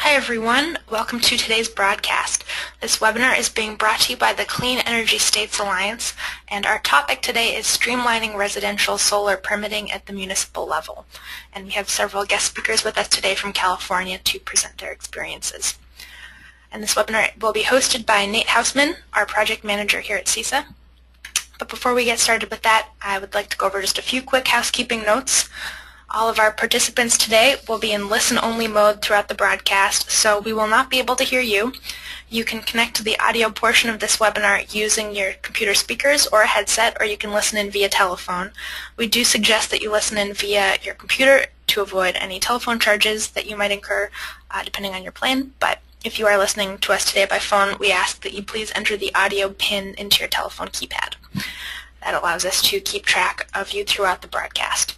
Hi everyone, welcome to today's broadcast. This webinar is being brought to you by the Clean Energy States Alliance, and our topic today is streamlining residential solar permitting at the municipal level. And we have several guest speakers with us today from California to present their experiences. And this webinar will be hosted by Nate Hausman, our project manager here at CALSEIA. But before we get started with that, I would like to go over just a few quick housekeeping notes. All of our participants today will be in listen-only mode throughout the broadcast, so we will not be able to hear you. You can connect to the audio portion of this webinar using your computer speakers or a headset, or you can listen in via telephone. We do suggest that you listen in via your computer to avoid any telephone charges that you might incur depending on your plan, but if you are listening to us today by phone, we ask that you please enter the audio pin into your telephone keypad. That allows us to keep track of you throughout the broadcast.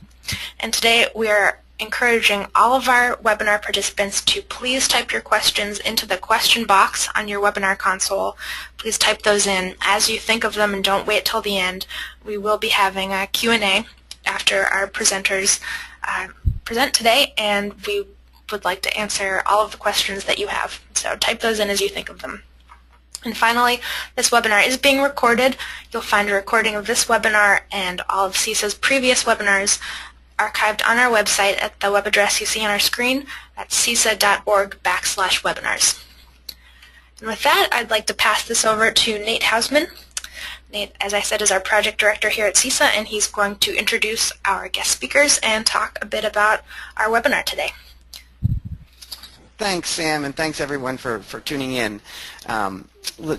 And today we are encouraging all of our webinar participants to please type your questions into the question box on your webinar console. Please type those in as you think of them and don't wait till the end. We will be having a Q&A after our presenters present today, and we would like to answer all of the questions that you have. So type those in as you think of them. And finally, this webinar is being recorded. You'll find a recording of this webinar and all of CALSEIA's previous webinars archived on our website at the web address you see on our screen. That's calseia.org/webinars. And with that, I'd like to pass this over to Nate Hausman. Nate, as I said, is our project director here at CALSEIA, and he's going to introduce our guest speakers and talk a bit about our webinar today. Thanks, Sam, and thanks everyone for tuning in.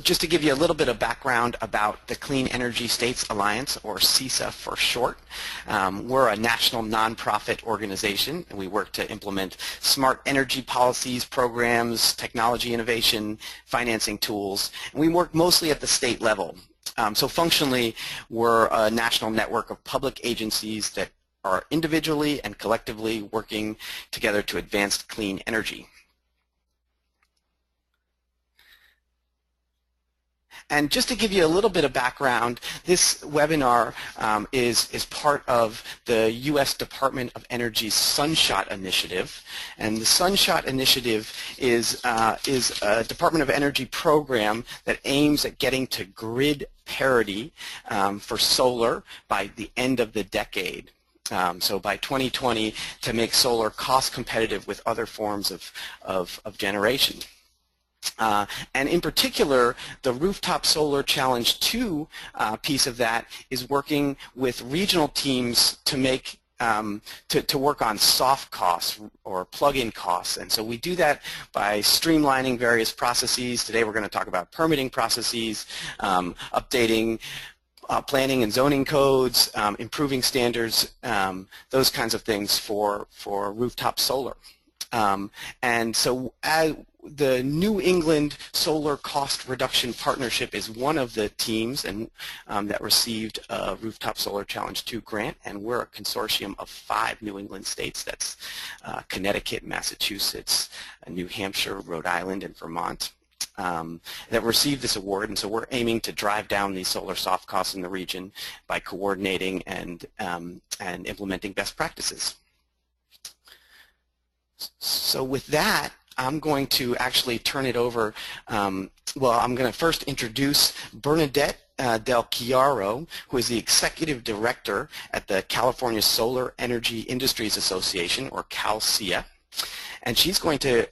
Just to give you a little bit of background about the Clean Energy States Alliance, or CALSEIA for short. We're a national nonprofit organization, and we work to implement smart energy policies, programs, technology innovation, financing tools. And we work mostly at the state level. So functionally, we're a national network of public agencies that are individually and collectively working together to advance clean energy. And just to give you a little bit of background, this webinar is part of the U.S. Department of Energy's Sunshot Initiative. And the Sunshot Initiative is a Department of Energy program that aims at getting to grid parity for solar by the end of the decade. So by 2020, to make solar cost competitive with other forms of generation. And in particular, the Rooftop Solar Challenge 2 piece of that is working with regional teams to make to work on soft costs or plug-in costs. And so we do that by streamlining various processes. Today we're going to talk about permitting processes, updating planning and zoning codes, improving standards, those kinds of things for rooftop solar. And so the New England Solar Cost Reduction Partnership is one of the teams that received a Rooftop Solar Challenge 2 grant, and we're a consortium of 5 New England states. That's Connecticut, Massachusetts, New Hampshire, Rhode Island, and Vermont that received this award. And so we're aiming to drive down these solar soft costs in the region by coordinating and implementing best practices. So with that, I'm going to actually turn it over. Well, I'm going to first introduce Bernadette del Chiaro, who is the Executive Director at the California Solar Energy Industries Association, or CALSEIA. And she's going to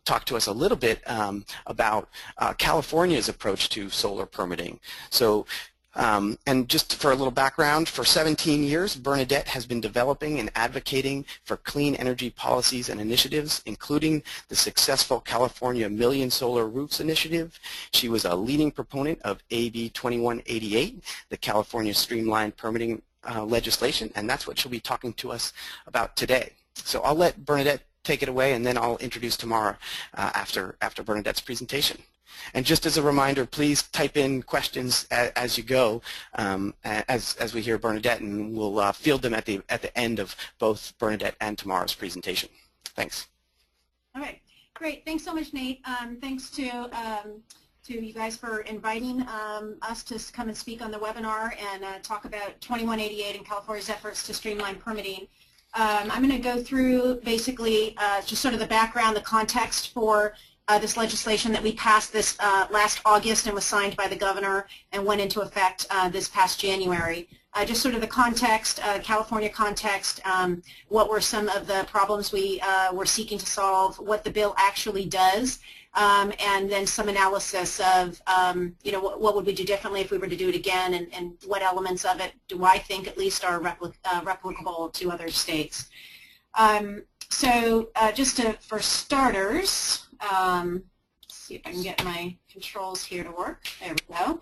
talk to us a little bit about California's approach to solar permitting. So, and just for a little background, for 17 years, Bernadette has been developing and advocating for clean energy policies and initiatives, including the successful California Million Solar Roofs Initiative. She was a leading proponent of AB 2188, the California Streamlined permitting legislation, and that's what she'll be talking to us about today. So I'll let Bernadette take it away, and then I'll introduce Tamara after Bernadette's presentation. And just as a reminder, please type in questions as you go, as we hear Bernadette, and we'll field them at the end of both Bernadette and Tamara's presentation. Thanks. All right, great. Thanks so much, Nate. Thanks to you guys for inviting us to come and speak on the webinar and talk about 2188 and California's efforts to streamline permitting. I'm going to go through basically just sort of the background, the context for this legislation that we passed this last August and was signed by the governor and went into effect this past January. Just sort of the context, California context, what were some of the problems we were seeking to solve, what the bill actually does, and then some analysis of, you know, what would we do differently if we were to do it again, and what elements of it do I think at least are replicable to other states. So just for starters, let's see if I can get my controls here to work. There we go.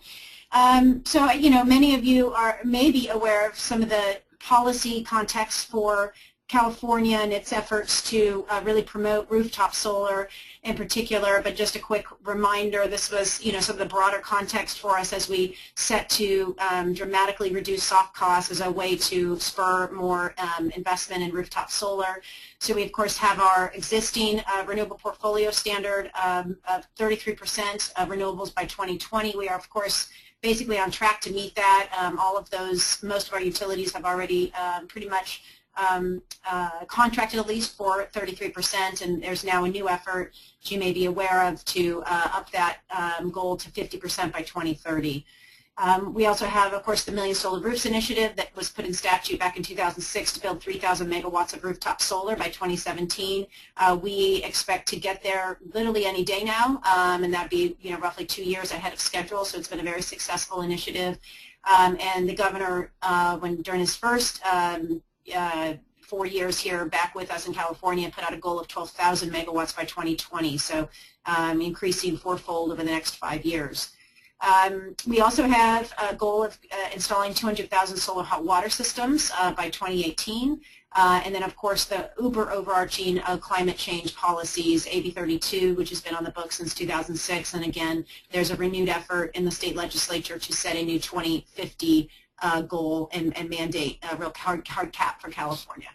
So, you know, many of you are maybe aware of some of the policy context for California and its efforts to really promote rooftop solar in particular, but just a quick reminder, this was, you know, some of the broader context for us as we set to dramatically reduce soft costs as a way to spur more investment in rooftop solar. So we, of course, have our existing renewable portfolio standard of 33% of renewables by 2020. We are, of course, basically on track to meet that. All of those, most of our utilities have already pretty much contracted at least for 33%, and there's now a new effort, which you may be aware of, to up that goal to 50% by 2030. We also have, of course, the Million Solar Roofs initiative that was put in statute back in 2006 to build 3,000 megawatts of rooftop solar by 2017. We expect to get there literally any day now, and that'd be, you know, roughly 2 years ahead of schedule. So it's been a very successful initiative. And the governor, during his first 4 years here back with us in California, put out a goal of 12,000 megawatts by 2020. So increasing fourfold over the next 5 years. We also have a goal of installing 200,000 solar hot water systems by 2018. And then, of course, the uber overarching climate change policies, AB 32, which has been on the books since 2006. And again, there's a renewed effort in the state legislature to set a new 2050 goal and mandate a real hard cap for California.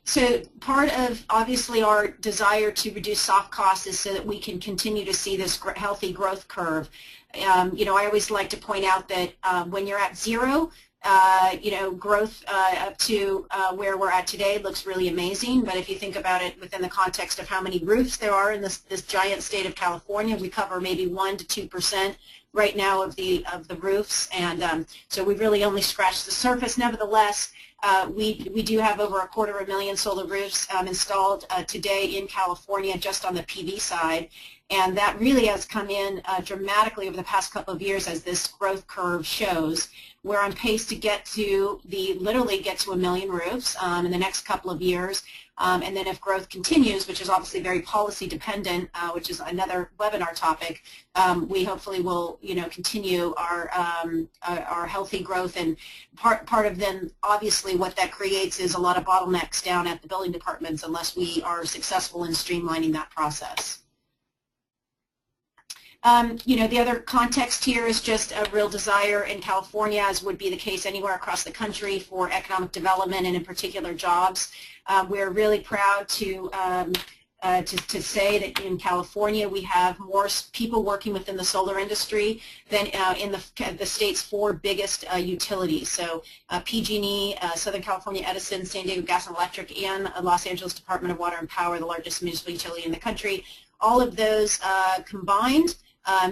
So part of, obviously, our desire to reduce soft costs is so that we can continue to see this healthy growth curve. You know, I always like to point out that when you're at zero, you know, growth up to where we're at today looks really amazing. But if you think about it within the context of how many roofs there are in this giant state of California, we cover maybe 1 to 2% right now of the roofs, and so we've really only scratched the surface. Nevertheless, we do have over 250,000 solar roofs installed today in California just on the PV side, and that really has come in dramatically over the past couple of years as this growth curve shows. We're on pace to literally get to 1 million roofs in the next couple of years. And then if growth continues, which is obviously very policy dependent, which is another webinar topic, we hopefully will, you know, continue our healthy growth. And part of then obviously what that creates is a lot of bottlenecks down at the building departments unless we are successful in streamlining that process. You know, the other context here is just a real desire in California, as would be the case anywhere across the country, for economic development and in particular jobs. We're really proud to say that in California we have more people working within the solar industry than in the state's 4 biggest utilities. So PG&E, Southern California Edison, San Diego Gas and Electric, and Los Angeles Department of Water and Power, the largest municipal utility in the country. All of those combined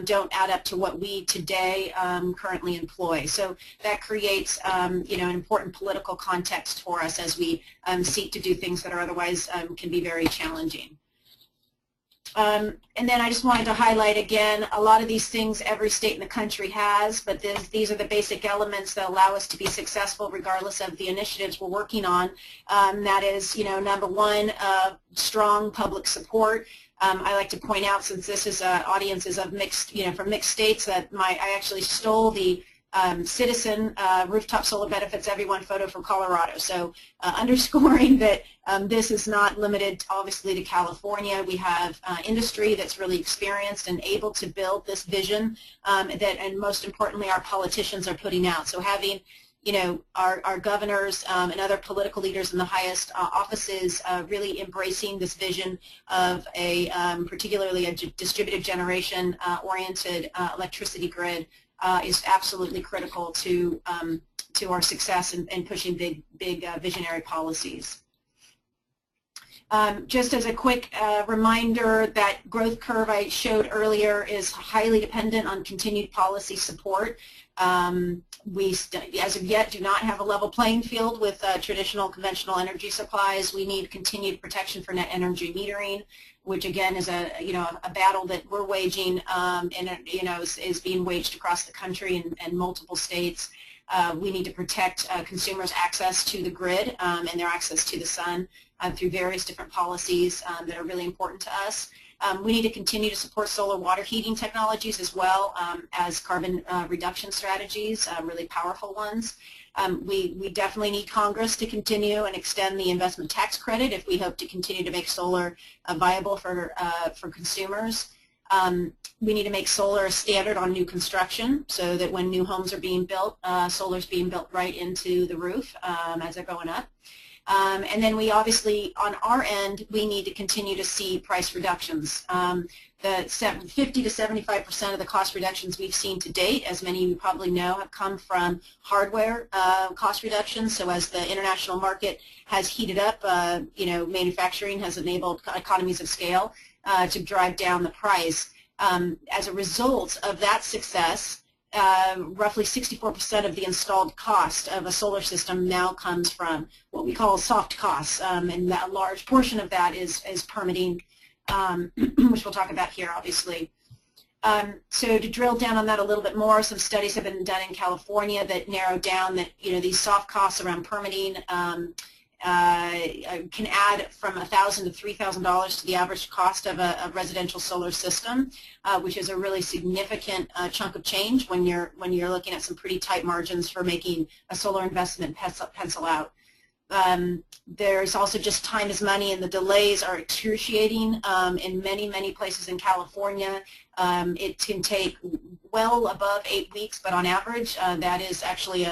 don't add up to what we today currently employ. So that creates, you know, an important political context for us as we seek to do things that are otherwise can be very challenging. And then I just wanted to highlight again, a lot of these things every state in the country has, but these are the basic elements that allow us to be successful regardless of the initiatives we're working on. That is, you know, number one, strong public support. I like to point out, since this is audiences of mixed, you know, from mixed states, that I actually stole the citizen rooftop solar benefits everyone photo from Colorado. So underscoring that this is not limited, obviously, to California. We have industry that's really experienced and able to build this vision and most importantly, our politicians are putting out. So having, you know, our governors and other political leaders in the highest offices really embracing this vision of particularly a distributed generation oriented electricity grid is absolutely critical to to our success in pushing big visionary policies. Just as a quick reminder, that growth curve I showed earlier is highly dependent on continued policy support. We, as of yet, do not have a level playing field with traditional conventional energy supplies. We need continued protection for net energy metering, which again is a battle that we're waging, and is being waged across the country in multiple states. We need to protect consumers' access to the grid and their access to the sun through various different policies that are really important to us. We need to continue to support solar water heating technologies as well as carbon reduction strategies, really powerful ones. We definitely need Congress to continue and extend the investment tax credit if we hope to continue to make solar viable for consumers. We need to make solar a standard on new construction so that when new homes are being built, solar is being built right into the roof as they're going up. And then we obviously, on our end, we need to continue to see price reductions. The 50 to 75% of the cost reductions we've seen to date, as many of you probably know, have come from hardware cost reductions. So as the international market has heated up, manufacturing has enabled economies of scale to drive down the price. As a result of that success, roughly 64% of the installed cost of a solar system now comes from what we call soft costs, and a large portion of that is permitting, which we'll talk about here, obviously. So to drill down on that a little bit more, some studies have been done in California that narrow down that these soft costs around permitting can add from $1,000 to $3,000 to the average cost of a residential solar system, which is a really significant chunk of change when you're looking at some pretty tight margins for making a solar investment pencil out. There's also just time is money, and the delays are excruciating in many places in California. It can take well above 8 weeks, but on average, that is actually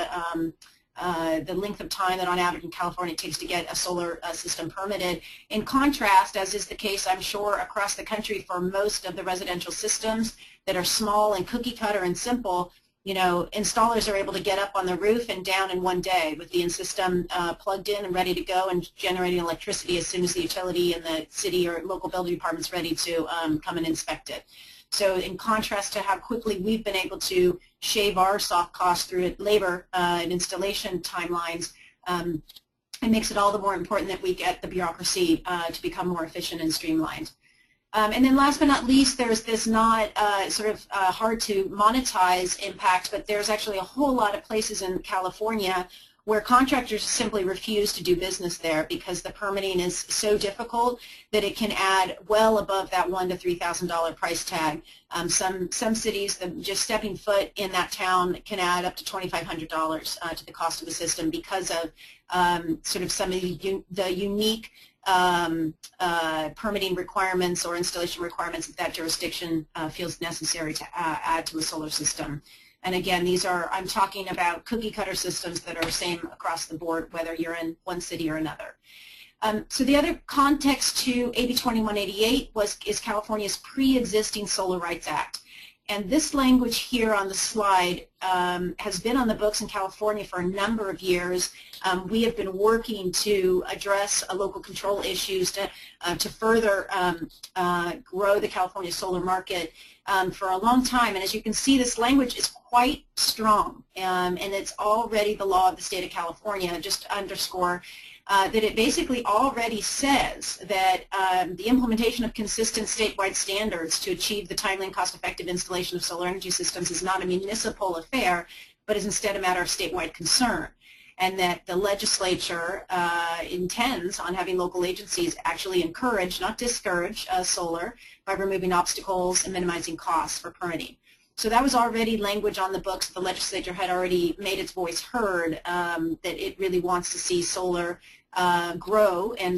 the length of time that on average in California it takes to get a solar system permitted. In contrast, as is the case I'm sure across the country for most of the residential systems that are small and cookie cutter and simple, installers are able to get up on the roof and down in one day with the system plugged in and ready to go and generating electricity as soon as the utility and the city or local building department's ready to come and inspect it. So in contrast to how quickly we've been able to shave our soft costs through labor and installation timelines, it makes it all the more important that we get the bureaucracy to become more efficient and streamlined. And then last but not least, there's this not hard to monetize impact, but there's actually a whole lot of places in California where contractors simply refuse to do business there because the permitting is so difficult that it can add well above that $1,000 to $3,000 price tag. Some cities, just stepping foot in that town can add up to $2,500 to the cost of the system because of some of the unique permitting requirements or installation requirements that jurisdiction feels necessary to add to a solar system. And again, I'm talking about cookie cutter systems that are the same across the board, whether you're in one city or another. So the other context to AB 2188 is California's pre-existing Solar Rights Act. And this language here on the slide has been on the books in California for a number of years. We have been working to address local control issues to further grow the California solar market for a long time. And as you can see, this language is quite strong, and it's already the law of the state of California. Just to underscore that it basically already says that the implementation of consistent statewide standards to achieve the timely and cost-effective installation of solar energy systems is not a municipal affair, but is instead a matter of statewide concern, and that the legislature intends on having local agencies actually encourage, not discourage, solar by removing obstacles and minimizing costs for permitting. So that was already language on the books. The legislature had already made its voice heard that it really wants to see solar grow and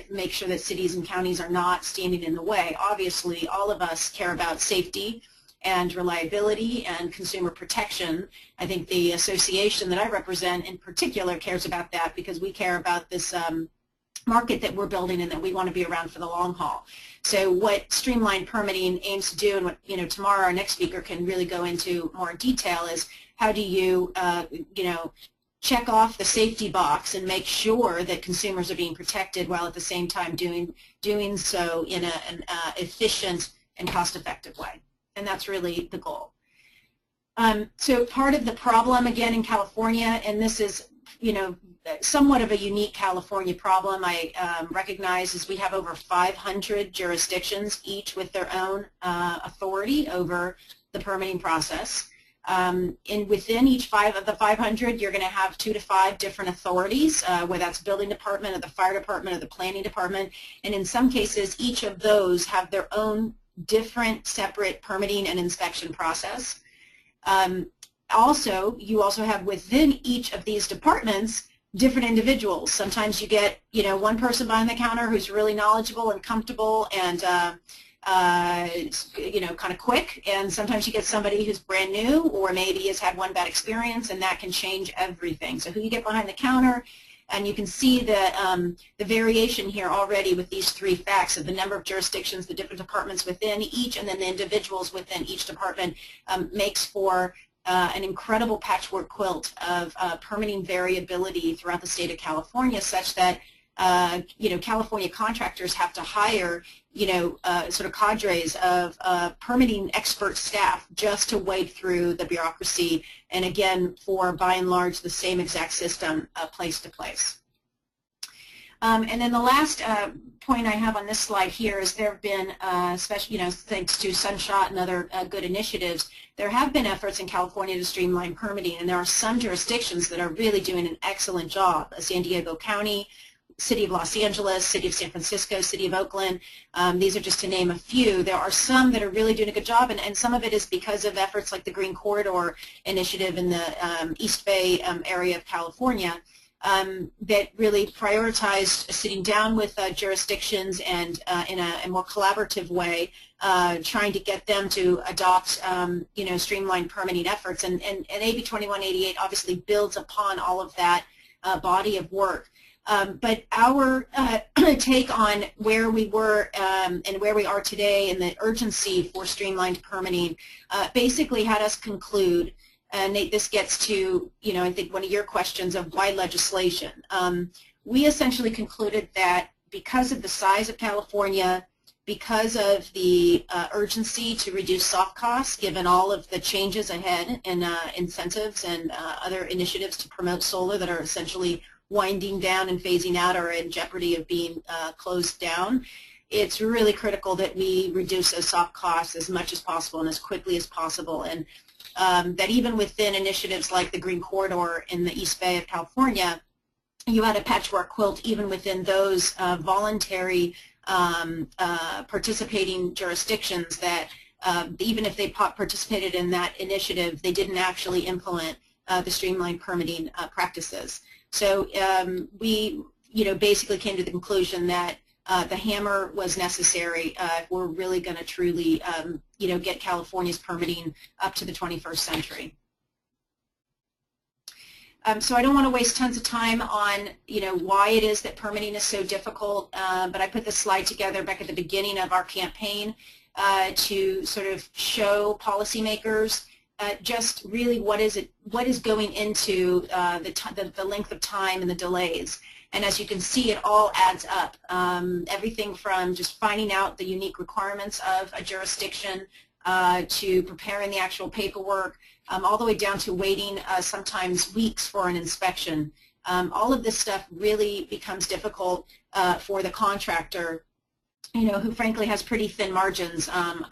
make sure that cities and counties are not standing in the way. Obviously, all of us care about safety and reliability and consumer protection. I think the association that I represent in particular cares about that because we care about this market that we're building and that we want to be around for the long haul. So what streamlined permitting aims to do, and what Tamara, our next speaker, can really go into more detail, is how do you check off the safety box and make sure that consumers are being protected while at the same time doing so in an efficient and cost-effective way. And that's really the goal. So part of the problem, again, in California, and this is, somewhat of a unique California problem, I recognize, is we have over 500 jurisdictions, each with their own authority over the permitting process. And within each of the 500, you're going to have 2 to 5 different authorities, whether that's building department or the fire department or the planning department. And in some cases, each of those have their own different separate permitting and inspection process. Also, you also have within each of these departments different individuals. Sometimes you get, one person behind the counter who's really knowledgeable and comfortable and kind of quick, and sometimes you get somebody who's brand new or maybe has had one bad experience, and that can change everything. So who you get behind the counter, and you can see the variation here already with these 3 facts of the number of jurisdictions, the different departments within each, and then the individuals within each department makes for an incredible patchwork quilt of permitting variability throughout the state of California, such that California contractors have to hire, sort of cadres of permitting expert staff just to wade through the bureaucracy, and again, for by and large the same exact system place to place. And then the last point I have on this slide here is there have been, especially, thanks to Sunshot and other good initiatives, there have been efforts in California to streamline permitting, and there are some jurisdictions that are really doing an excellent job. San Diego County, City of Los Angeles, City of San Francisco, City of Oakland. These are just to name a few. There are some that are really doing a good job, and some of it is because of efforts like the Green Corridor Initiative in the East Bay area of California that really prioritized sitting down with jurisdictions and in a more collaborative way, trying to get them to adopt streamlined permitting efforts. And AB 2188 obviously builds upon all of that body of work. But our take on where we were and where we are today and the urgency for streamlined permitting basically had us conclude, and this gets to, I think one of your questions of why legislation. We essentially concluded that because of the size of California, because of the urgency to reduce soft costs, given all of the changes ahead and incentives and other initiatives to promote solar that are essentially winding down and phasing out or in jeopardy of being closed down, it's really critical that we reduce those soft costs as much as possible and as quickly as possible. And that even within initiatives like the Green Corridor in the East Bay of California, you had a patchwork quilt even within those voluntary participating jurisdictions that even if they participated in that initiative, they didn't actually implement the streamlined permitting practices. So we, basically came to the conclusion that the hammer was necessary if we're really going to truly, get California's permitting up to the 21st century. So I don't want to waste tons of time on, why it is that permitting is so difficult, but I put this slide together back at the beginning of our campaign to sort of show policymakers just really what is going into the length of time and the delays. And as you can see, it all adds up. Everything from just finding out the unique requirements of a jurisdiction to preparing the actual paperwork, all the way down to waiting sometimes weeks for an inspection. All of this stuff really becomes difficult for the contractor, who frankly has pretty thin margins on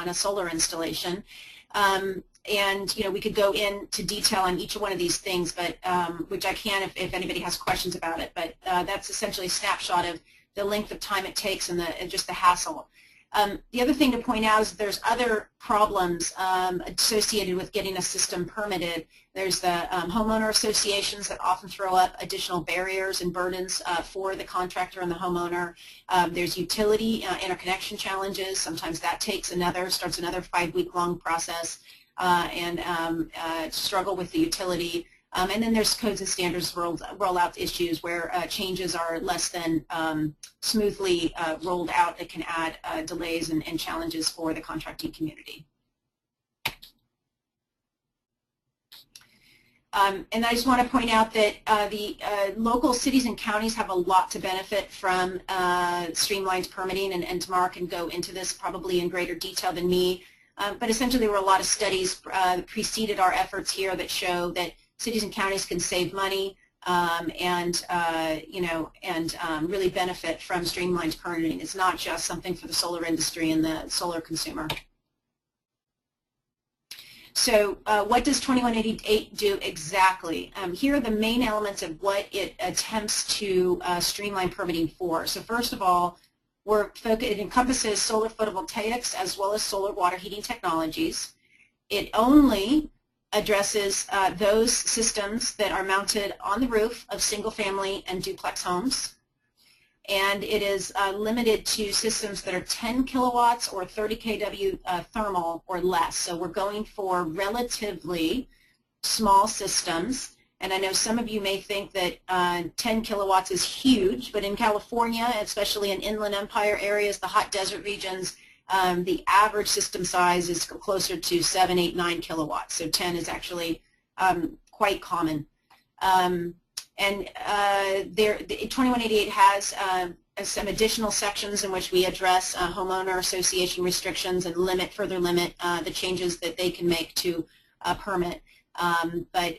a solar installation. And we could go into detail on each one of these things, but which I can if anybody has questions about it. But that's essentially a snapshot of the length of time it takes and just the hassle. The other thing to point out is there's other problems associated with getting a system permitted. There's the homeowner associations that often throw up additional barriers and burdens for the contractor and the homeowner. There's utility interconnection challenges. Sometimes that starts another 5-week-long process. And struggle with the utility. And then there's codes and standards rollout issues where changes are less than smoothly rolled out that can add delays and challenges for the contracting community. And I just want to point out that the local cities and counties have a lot to benefit from streamlined permitting, and Tamara can go into this probably in greater detail than me. But essentially, there were a lot of studies that preceded our efforts here that show that cities and counties can save money and really benefit from streamlined permitting. It's not just something for the solar industry and the solar consumer. So what does 2188 do exactly? Here are the main elements of what it attempts to streamline permitting for. So first of all, it encompasses solar photovoltaics as well as solar water heating technologies. It only addresses those systems that are mounted on the roof of single-family and duplex homes. And it is limited to systems that are 10 kilowatts or 30 kW thermal or less. So we're going for relatively small systems. And I know some of you may think that 10 kilowatts is huge, but in California, especially in Inland Empire areas, the hot desert regions, the average system size is closer to 7, 8, 9 kilowatts. So 10 is actually quite common. And 2188 has some additional sections in which we address homeowner association restrictions and further limit the changes that they can make to a permit. But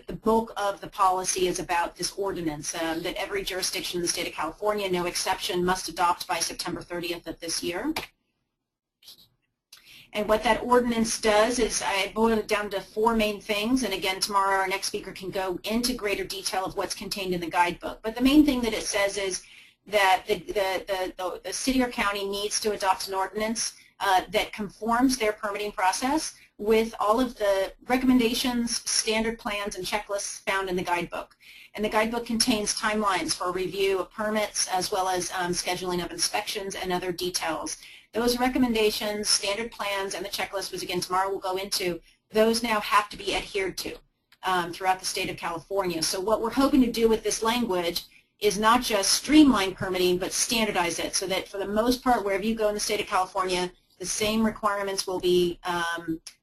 the bulk of the policy is about this ordinance that every jurisdiction in the state of California, no exception, must adopt by September 30th of this year. And what that ordinance does is I boiled it down to 4 main things. And again, tomorrow our next speaker can go into greater detail of what's contained in the guidebook. But the main thing that it says is that the city or county needs to adopt an ordinance that conforms their permitting process with all of the recommendations, standard plans, and checklists found in the guidebook. And the guidebook contains timelines for review of permits as well as scheduling of inspections and other details. Those recommendations, standard plans, and the checklist, which again tomorrow we'll go into, those now have to be adhered to throughout the state of California. So what we're hoping to do with this language is not just streamline permitting, but standardize it so that for the most part, wherever you go in the state of California, the same requirements will be,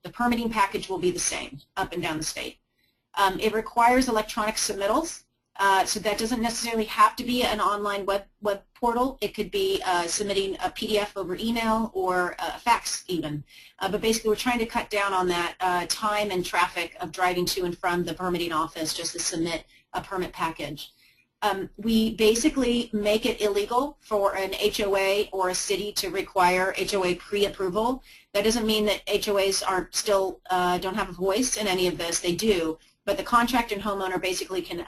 the permitting package will be the same up and down the state. It requires electronic submittals. So that doesn't necessarily have to be an online web portal. It could be submitting a PDF over email or a fax even. But basically we're trying to cut down on that time and traffic of driving to and from the permitting office just to submit a permit package. We basically make it illegal for an HOA or a city to require HOA pre-approval. That doesn't mean that HOAs aren't still don't have a voice in any of this. They do. But the contractor and homeowner basically can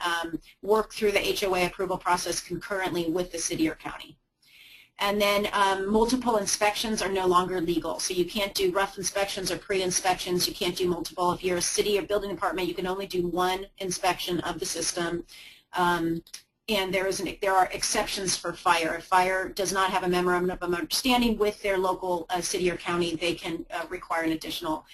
work through the HOA approval process concurrently with the city or county. And then multiple inspections are no longer legal. So you can't do rough inspections or pre-inspections. You can't do multiple. If you're a city or building department, you can only do 1 inspection of the system. And there are exceptions for fire. If fire does not have a memorandum of understanding with their local city or county, they can require an additional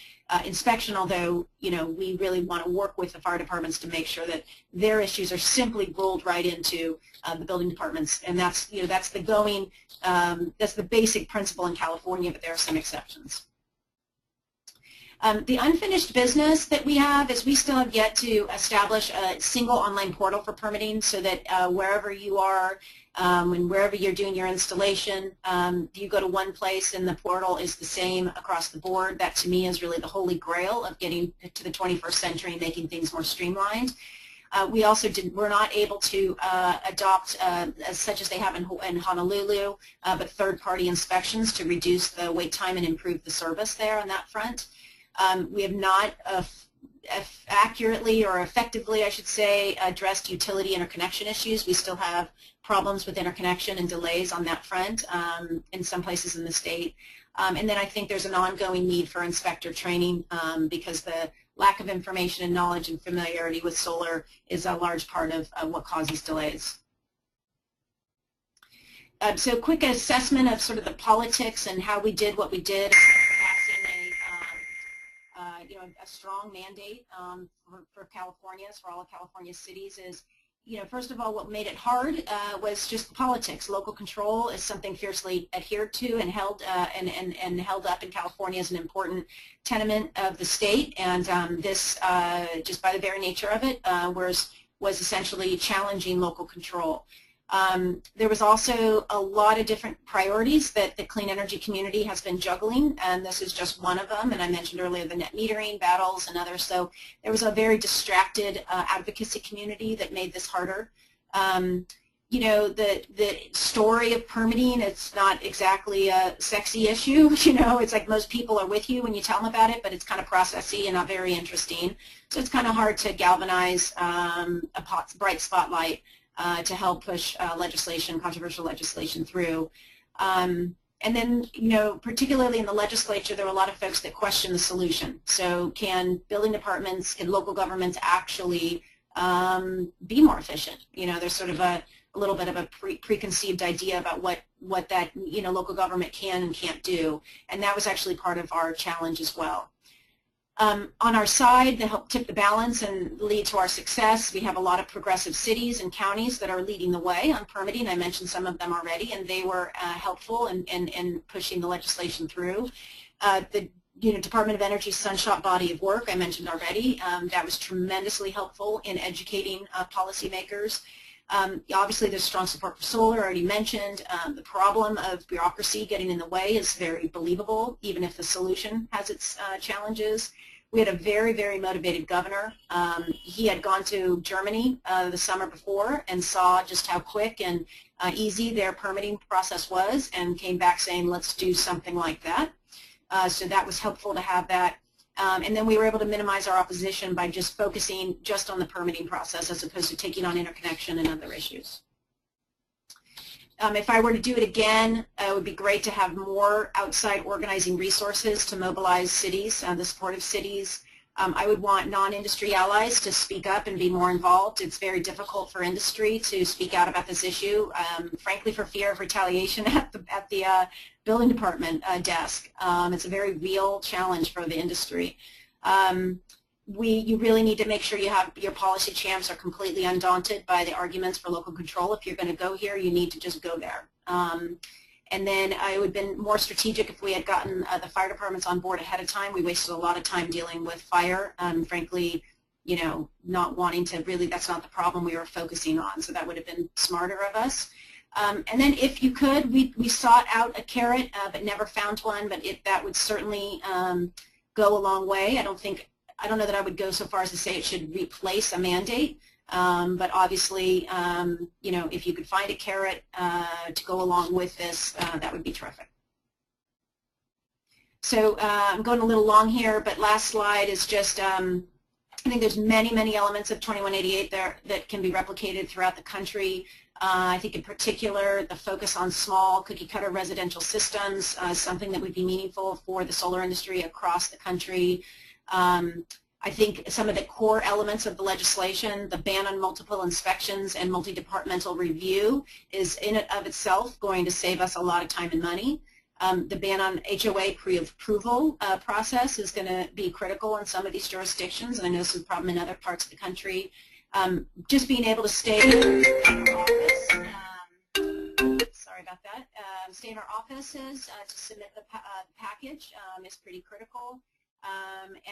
inspection, although we really want to work with the fire departments to make sure that their issues are simply rolled right into the building departments, and that's that's the basic principle in California, but there are some exceptions. The unfinished business that we have is we still have yet to establish a single online portal for permitting so that wherever you are and wherever you're doing your installation, you go to one place and the portal is the same across the board. That to me is really the holy grail of getting to the 21st century and making things more streamlined. We also were not able to adopt, such as they have in Honolulu, but third-party inspections to reduce the wait time and improve the service there on that front. We have not accurately or effectively, I should say, addressed utility interconnection issues. We still have problems with interconnection and delays on that front in some places in the state. And then I think there's an ongoing need for inspector training because the lack of information and knowledge and familiarity with solar is a large part of what causes delays. So a quick assessment of sort of the politics and how we did what we did. A strong mandate for Californians, for all of California's cities is, first of all, what made it hard was just politics. Local control is something fiercely adhered to and held and held up in California as an important tenement of the state. And this, just by the very nature of it, was essentially challenging local control. There was also a lot of different priorities that the clean energy community has been juggling, and this is just one of them. And I mentioned earlier the net metering battles and others. So there was a very distracted advocacy community that made this harder. The story of permitting, it's not exactly a sexy issue. It's like most people are with you when you tell them about it, but it's kind of processy and not very interesting. So it's kind of hard to galvanize a bright spotlight to help push controversial legislation through. And then, particularly in the legislature, there were a lot of folks that question the solution. So can building departments, can local governments actually be more efficient? There's sort of a little bit of a preconceived idea about what that, local government can and can't do. And that was actually part of our challenge as well. On our side, to help tip the balance and lead to our success, we have a lot of progressive cities and counties that are leading the way on permitting. I mentioned some of them already, and they were helpful in pushing the legislation through. The Department of Energy's Sunshot body of work I mentioned already. That was tremendously helpful in educating policymakers. Obviously, there's strong support for solar, already mentioned. The problem of bureaucracy getting in the way is very believable, even if the solution has its challenges. We had a very, very motivated governor. He had gone to Germany the summer before and saw just how quick and easy their permitting process was and came back saying, let's do something like that. So that was helpful to have that. And then we were able to minimize our opposition by just focusing just on the permitting process as opposed to taking on interconnection and other issues. If I were to do it again, it would be great to have more outside organizing resources to mobilize cities, the supportive cities. I would want non-industry allies to speak up and be more involved. It's very difficult for industry to speak out about this issue, frankly for fear of retaliation at the building department desk. It's a very real challenge for the industry. You really need to make sure you have your policy champs are completely undaunted by the arguments for local control. If you're going to go here, you need to just go there. And then it would have been more strategic if we had gotten the fire departments on board ahead of time. We wasted a lot of time dealing with fire. Frankly, not wanting to really, that's not the problem we were focusing on. So that would have been smarter of us. And then if you could, we sought out a carrot, but never found one, but that would certainly go a long way. I don't know that I would go so far as to say it should replace a mandate. But obviously, if you could find a carrot to go along with this, that would be terrific. So I'm going a little long here, but last slide is just, I think there's many, many elements of 2188 there that can be replicated throughout the country. I think in particular, the focus on small cookie-cutter residential systems is something that would be meaningful for the solar industry across the country. I think some of the core elements of the legislation, the ban on multiple inspections and multi-departmental review, is in and of itself going to save us a lot of time and money. The ban on HOA pre-approval process is going to be critical in some of these jurisdictions, and I know this is a problem in other parts of the country. Just being able to stay in our office, sorry about that, stay in our offices to submit the package is pretty critical.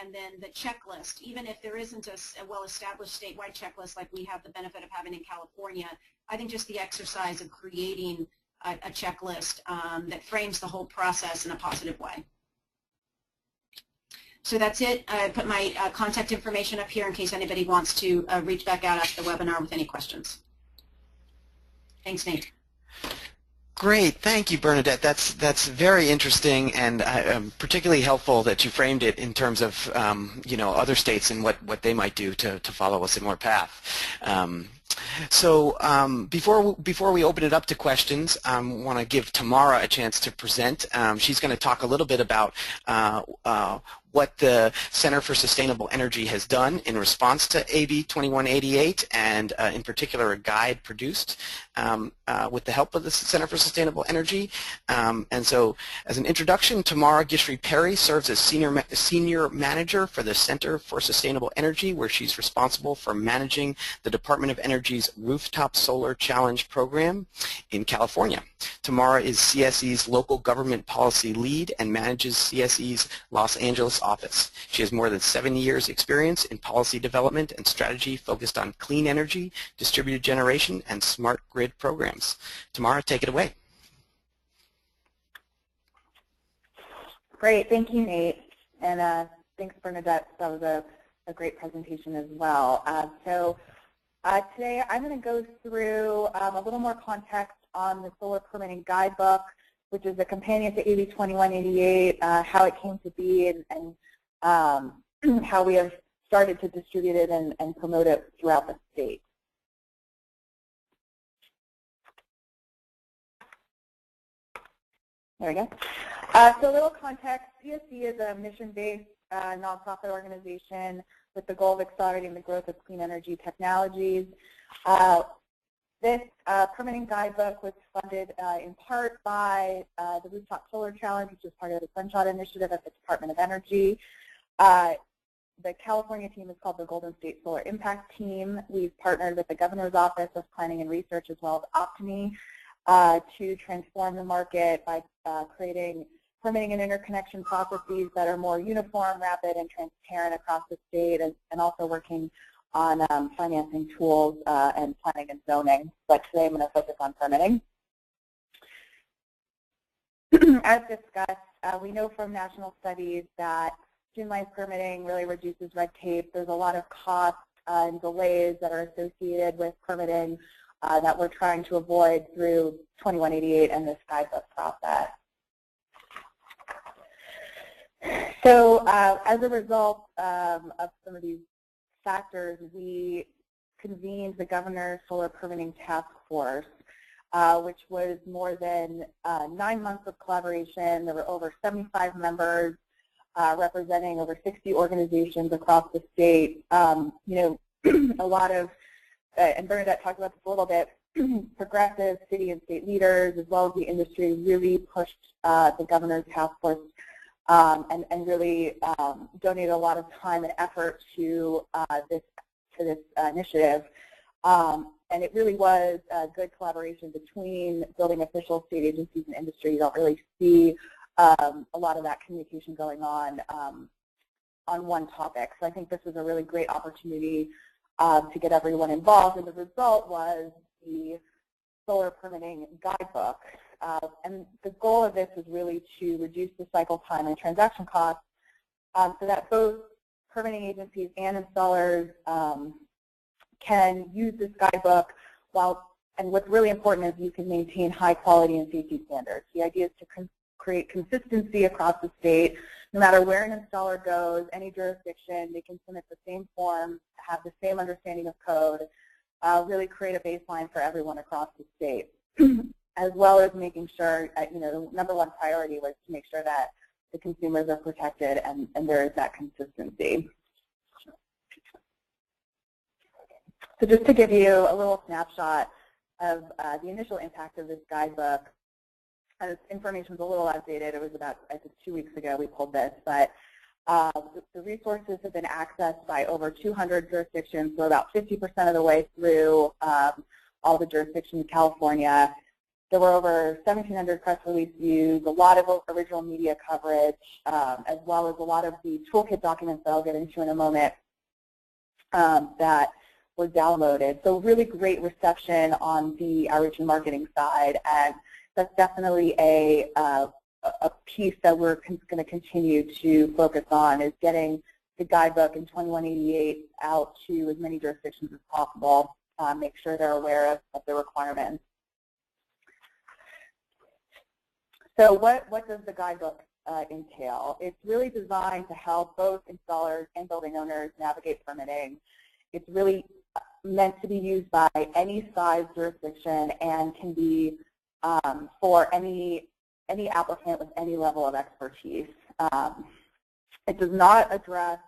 And then the checklist, even if there isn't a well-established statewide checklist like we have the benefit of having in California, I think just the exercise of creating a checklist that frames the whole process in a positive way. So that's it. I put my contact information up here in case anybody wants to reach back out after the webinar with any questions. Thanks, Nate. Great, thank you, Bernadette. That's very interesting and particularly helpful that you framed it in terms of other states and what they might do to follow a similar path. So before we open it up to questions, I want to give Tamara a chance to present. She's going to talk a little bit about what the Center for Sustainable Energy has done in response to AB 2188, and in particular a guide produced with the help of the Center for Sustainable Energy. And so as an introduction, Tamara Gishri Perry serves as senior manager for the Center for Sustainable Energy, where she's responsible for managing the Department of Energy Energy's Rooftop Solar Challenge program in California. Tamara is CSE's local government policy lead and manages CSE's Los Angeles office. She has more than 7 years experience in policy development and strategy focused on clean energy, distributed generation, and smart grid programs. Tamara, take it away. Great, thank you, Nate, and thanks, Bernadette. That was a great presentation as well. Today I'm going to go through a little more context on the Solar Permitting Guidebook, which is a companion to AB 2188, how it came to be, and how we have started to distribute it and promote it throughout the state. There we go. So a little context, CSE is a mission-based nonprofit organization with the goal of accelerating the growth of clean energy technologies. This permitting guidebook was funded in part by the Rooftop Solar Challenge, which is part of the Sunshot Initiative at the Department of Energy. The California team is called the Golden State Solar Impact Team. We've partnered with the Governor's Office of Planning and Research as well as Optimi to transform the market by creating permitting and interconnection processes that are more uniform, rapid, and transparent across the state, and also working on financing tools and planning and zoning. But today I'm going to focus on permitting. As discussed, we know from national studies that streamlined permitting really reduces red tape. There's a lot of costs and delays that are associated with permitting that we're trying to avoid through 2188 and this guidebook process. So as a result of some of these factors, we convened the Governor's Solar Permitting Task Force, which was more than 9 months of collaboration. There were over 75 members representing over 60 organizations across the state. You know, a lot of, and Bernadette talked about this a little bit, progressive city and state leaders as well as the industry really pushed the Governor's Task Force and really donated a lot of time and effort to this initiative. And it really was a good collaboration between building officials, state agencies, and industry. You don't really see a lot of that communication going on one topic. So I think this was a really great opportunity to get everyone involved, and the result was the Solar Permitting Guidebook. And the goal of this is really to reduce the cycle time and transaction costs so that both permitting agencies and installers can use this guidebook and what's really important is you can maintain high quality and safety standards. The idea is to create consistency across the state. No matter where an installer goes, any jurisdiction, they can submit the same form, have the same understanding of code, really create a baseline for everyone across the state, as well as making sure, you know, the number one priority was to make sure that the consumers are protected and there is that consistency. So just to give you a little snapshot of the initial impact of this guidebook, this information is a little outdated. It was about, I think, 2 weeks ago we pulled this, but the resources have been accessed by over 200 jurisdictions, so about 50% of the way through all the jurisdictions in California. There were over 1,700 press release views, a lot of original media coverage, as well as a lot of the Toolkit documents that I'll get into in a moment that were downloaded. So really great reception on the outreach and marketing side, and that's definitely a piece that we're going to continue to focus on, is getting the guidebook in 2188 out to as many jurisdictions as possible, make sure they're aware of the requirements. So what does the guidebook entail? It's really designed to help both installers and building owners navigate permitting. It's really meant to be used by any size jurisdiction and can be for any applicant with any level of expertise. It does not address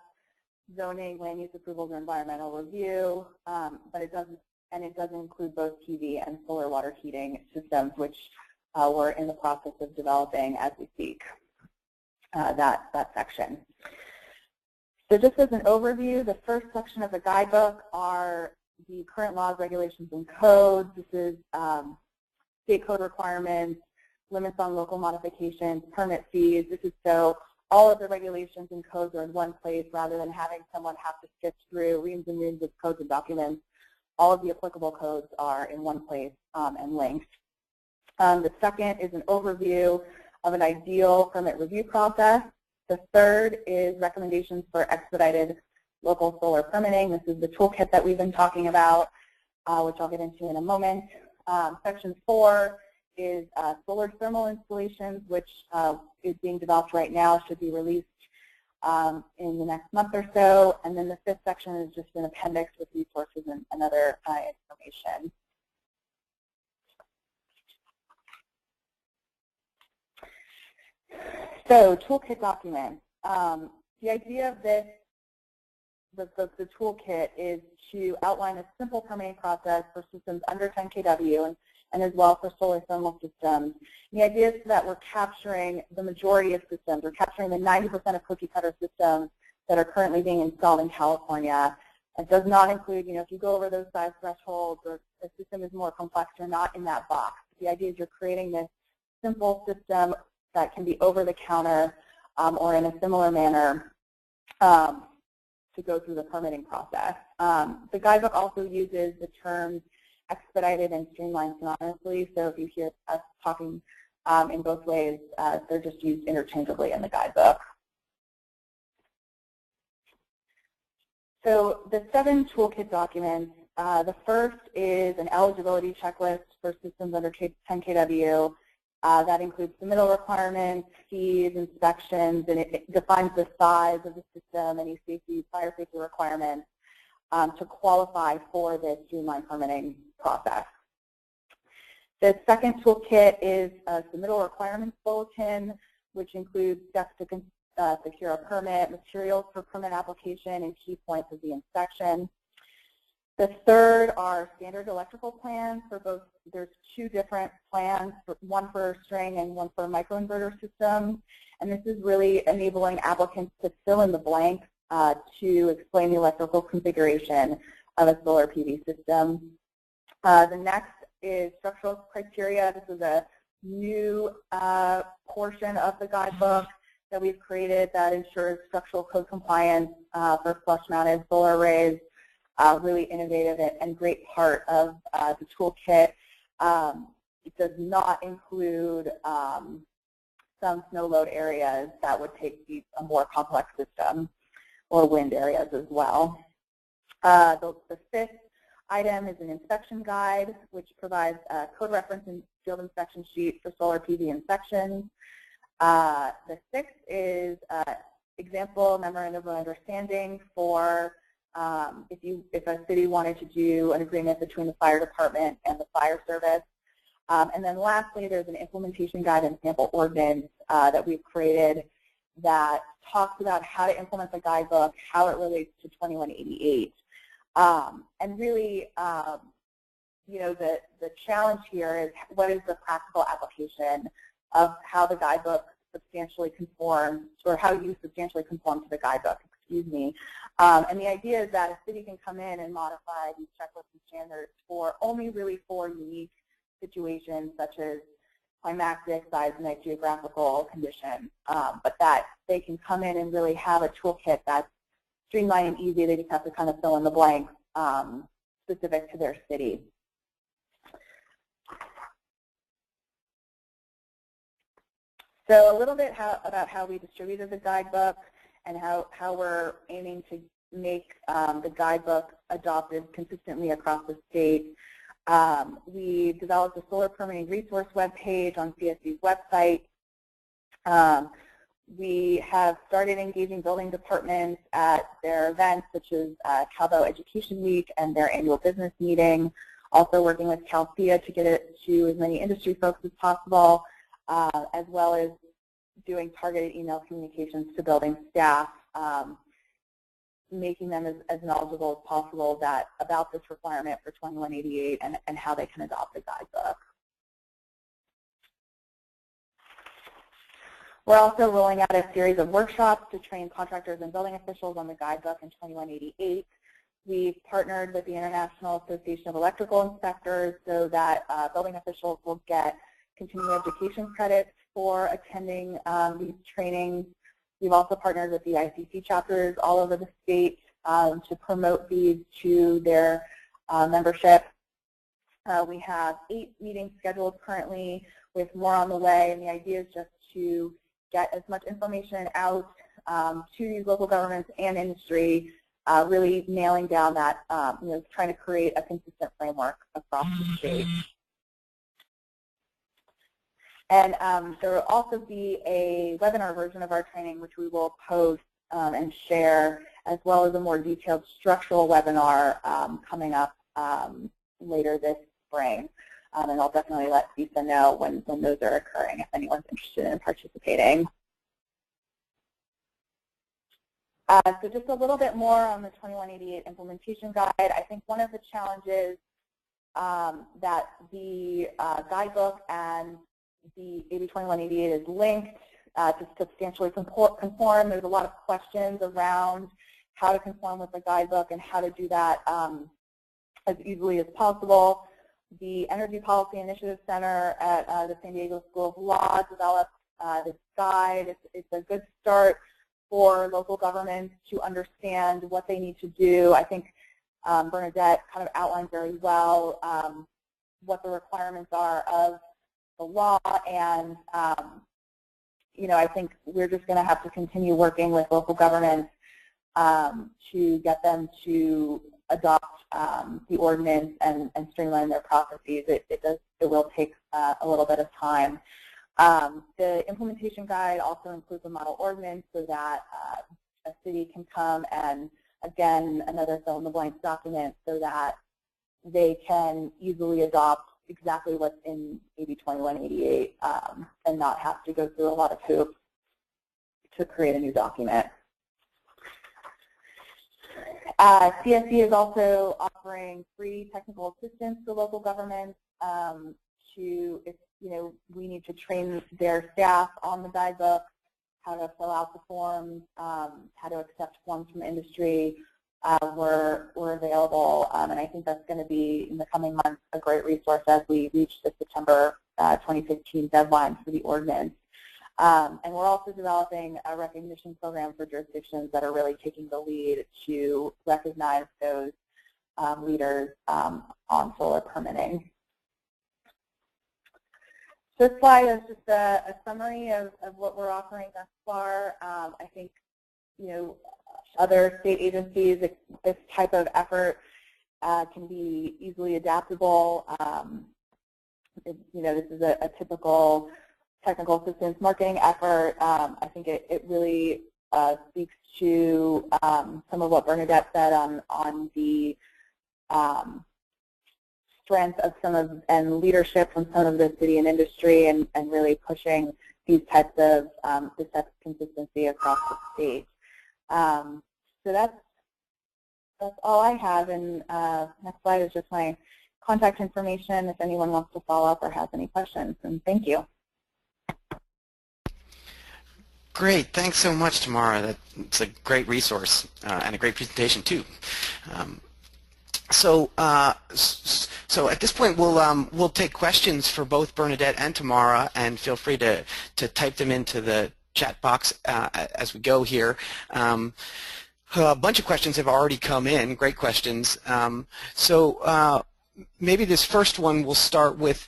zoning, land use approvals, or environmental review, but it does include both PV and solar water heating systems, which we're in the process of developing as we speak, that section. So just as an overview, the first section of the guidebook are the current laws, regulations, and codes. This is state code requirements, limits on local modifications, permit fees. This is so all of the regulations and codes are in one place rather than having someone have to sift through reams and reams of codes and documents. All of the applicable codes are in one place and linked. The second is an overview of an ideal permit review process. The third is recommendations for expedited local solar permitting. This is the toolkit that we've been talking about, which I'll get into in a moment. Section 4 is solar thermal installations, which is being developed right now, should be released in the next month or so. And then the fifth section is just an appendix with resources and other information. So toolkit documents. The idea of this, the toolkit, is to outline a simple permitting process for systems under 10 kW and as well for solar thermal systems. And the idea is that we're capturing the majority of systems. We're capturing the 90% of cookie cutter systems that are currently being installed in California. It does not include, if you go over those size thresholds or the system is more complex, you're not in that box. The idea is you're creating this simple system that can be over the counter or in a similar manner to go through the permitting process. The guidebook also uses the terms expedited and streamlined synonymously, so if you hear us talking in both ways, they're just used interchangeably in the guidebook. So the 7 toolkit documents, the first is an eligibility checklist for systems under 10 kW. That includes submittal requirements, fees, inspections, and it defines the size of the system, any fire safety requirements to qualify for this streamlined permitting process. The second toolkit is a submittal requirements bulletin, which includes steps to secure a permit, materials for permit application, and key points of the inspection. The third are standard electrical plans for both. There's 2 different plans, one for string and one for microinverter systems. And this is really enabling applicants to fill in the blanks to explain the electrical configuration of a solar PV system. The next is structural criteria. This is a new portion of the guidebook that we've created that ensures structural code compliance for flush-mounted solar arrays. Really innovative and great part of the toolkit. It does not include some snow load areas that would take a more complex system, or wind areas as well. The fifth item is an inspection guide, which provides a code reference and field inspection sheet for solar PV inspections. The sixth is example memorandum of understanding for if a city wanted to do an agreement between the fire department and the fire service. And then lastly, there's an implementation guide and sample ordinance that we've created that talks about how to implement the guidebook, how it relates to 2188. And really, the challenge here is what is the practical application of how the guidebook substantially conforms, or how you substantially conform to the guidebook, excuse me. And the idea is that a city can come in and modify these checklists and standards only really for unique situations such as climatic, seismic, geographical conditions, but that they can come in and really have a toolkit that's streamlined and easy. They just have to kind of fill in the blanks specific to their city. So a little bit about how we distributed the guidebook and how we're aiming to make the guidebook adopted consistently across the state. We developed a solar permitting resource webpage on CSC's website. We have started engaging building departments at their events, such as CalBEL Education Week and their annual business meeting. Also working with CALSEIA to get it to as many industry folks as possible, as well as doing targeted email communications to building staff, making them as knowledgeable as possible about this requirement for 2188 and how they can adopt the guidebook. We're also rolling out a series of workshops to train contractors and building officials on the guidebook in 2188. We've partnered with the International Association of Electrical Inspectors so that building officials will get continuing education credits for attending these trainings. We've also partnered with the ICC chapters all over the state to promote these to their membership. We have 8 meetings scheduled currently with more on the way, and the idea is just to get as much information out to these local governments and industry, really nailing down that, trying to create a consistent framework across the state. And there will also be a webinar version of our training which we will post and share, as well as a more detailed structural webinar coming up later this spring. And I'll definitely let Lisa know when those are occurring if anyone's interested in participating. So just a little bit more on the 2188 implementation guide. I think one of the challenges that the guidebook and the AB 2188 is linked to substantially conform. There's a lot of questions around how to conform with the guidebook and how to do that as easily as possible. The Energy Policy Initiative Center at the San Diego School of Law developed this guide. It's a good start for local governments to understand what they need to do. I think Bernadette kind of outlined very well what the requirements are of the law, and I think we're just going to have to continue working with local governments to get them to adopt the ordinance and streamline their processes. It will take a little bit of time. The implementation guide also includes a model ordinance so that a city can come and, again, another fill-in-the-blanks document so that they can easily adopt exactly what's in AB 2188 and not have to go through a lot of hoops to create a new document. CSE is also offering free technical assistance to local governments if we need to train their staff on the guidebook, how to fill out the forms, how to accept forms from industry. We're available, and I think that's going to be, in the coming months, a great resource as we reach the September 2015 deadline for the ordinance. And we're also developing a recognition program for jurisdictions that are really taking the lead to recognize those leaders on solar permitting. This slide is just a summary of what we're offering thus far. I think, other state agencies, this type of effort can be easily adaptable. This is a typical technical assistance marketing effort. I think it really speaks to some of what Bernadette said on the strength of and leadership from some of the city and industry, and really pushing these types of consistency across the state. So that's all I have, and next slide is just my contact information if anyone wants to follow up or has any questions, and thank you. Great, thanks so much, Tamara. That's a great resource and a great presentation too. So at this point, we'll take questions for both Bernadette and Tamara, and feel free to type them into the chat box as we go here. A bunch of questions have already come in, great questions. Maybe this first one we'll start with,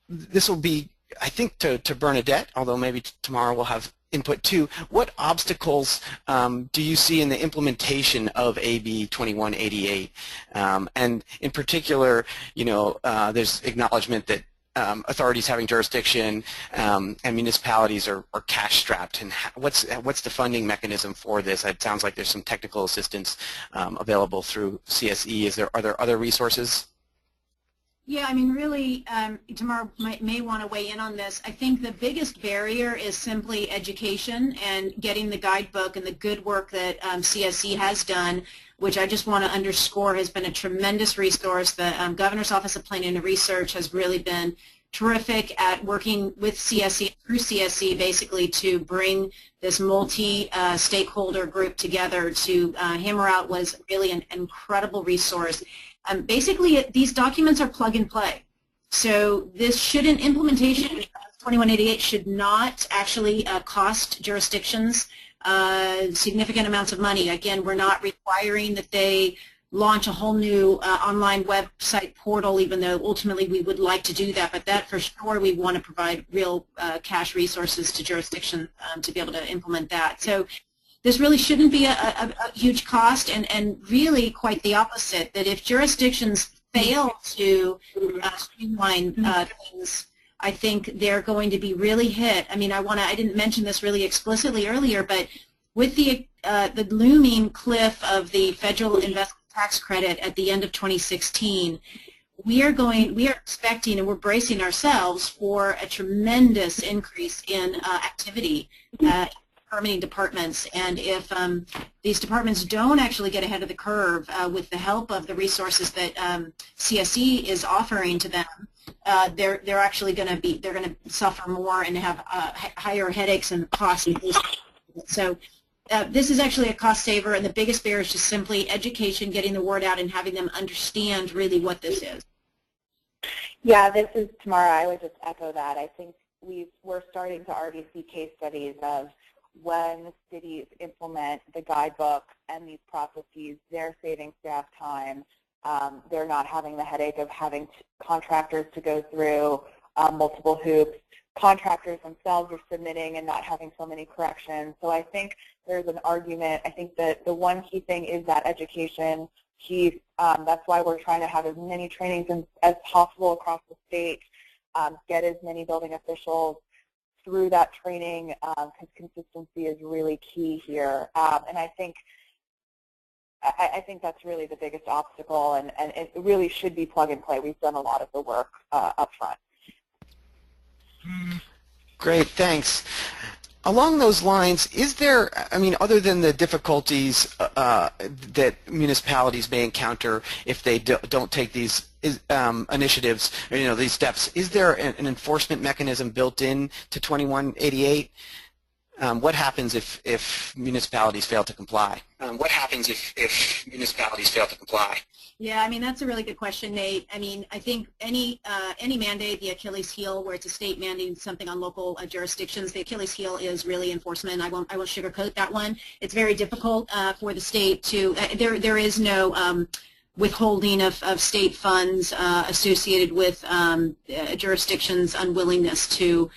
this will be, I think, to Bernadette, although maybe Tamara will have input too. What obstacles do you see in the implementation of AB 2188? And in particular, there's acknowledgement that authorities having jurisdiction and municipalities are cash-strapped. And what's the funding mechanism for this? It sounds like there's some technical assistance available through CSE. Are there other resources? Yeah, I mean, really, Tamara may want to weigh in on this. I think the biggest barrier is simply education and getting the guidebook and the good work that CSE has done, which I just want to underscore has been a tremendous resource. The Governor's Office of Planning and Research has really been terrific at working with CSE, through CSE, basically to bring this multi-stakeholder group together to hammer out was really an incredible resource. Basically, these documents are plug and play. So this shouldn't, implementation of 2188 should not actually cost jurisdictions significant amounts of money. Again, we're not requiring that they launch a whole new online website portal, even though ultimately we would like to do that. But that for sure, we want to provide real cash resources to jurisdictions to be able to implement that. So this really shouldn't be a huge cost, and really quite the opposite, that if jurisdictions fail to streamline things, I think they're going to be really hit. I mean, I didn't mention this really explicitly earlier, but with the looming cliff of the federal investment tax credit at the end of 2016, we are expecting, and we're bracing ourselves for a tremendous increase in activity in permitting departments. And if these departments don't actually get ahead of the curve with the help of the resources that CSE is offering to them, they're actually going to suffer more and have higher headaches and costs. So this is actually a cost saver, and the biggest barrier is just simply education, getting the word out, and having them understand really what this is. Yeah, this is Tamara. I would just echo that. I think we're starting to already see case studies of when cities implement the guidebook and these processes, they're saving staff time. They're not having the headache of having contractors to go through multiple hoops. Contractors themselves are submitting and not having so many corrections. So I think there's an argument. I think that the one key thing is that education piece. That's why we're trying to have as many trainings as possible across the state, get as many building officials through that training, because consistency is really key here. And I think that's really the biggest obstacle, and it really should be plug and play. We've done a lot of the work up front. Great, thanks. Along those lines, is there, I mean, other than the difficulties that municipalities may encounter if they don't take these initiatives, or, these steps, is there an enforcement mechanism built in to 2188? What happens if municipalities fail to comply? What happens if municipalities fail to comply? Yeah, I mean, that's a really good question, Nate. I mean, I think any mandate, the Achilles heel, where it's a state mandating something on local jurisdictions, the Achilles heel is really enforcement. I won't sugarcoat that one. It's very difficult for the state to. There is no withholding of state funds associated with jurisdictions' unwillingness to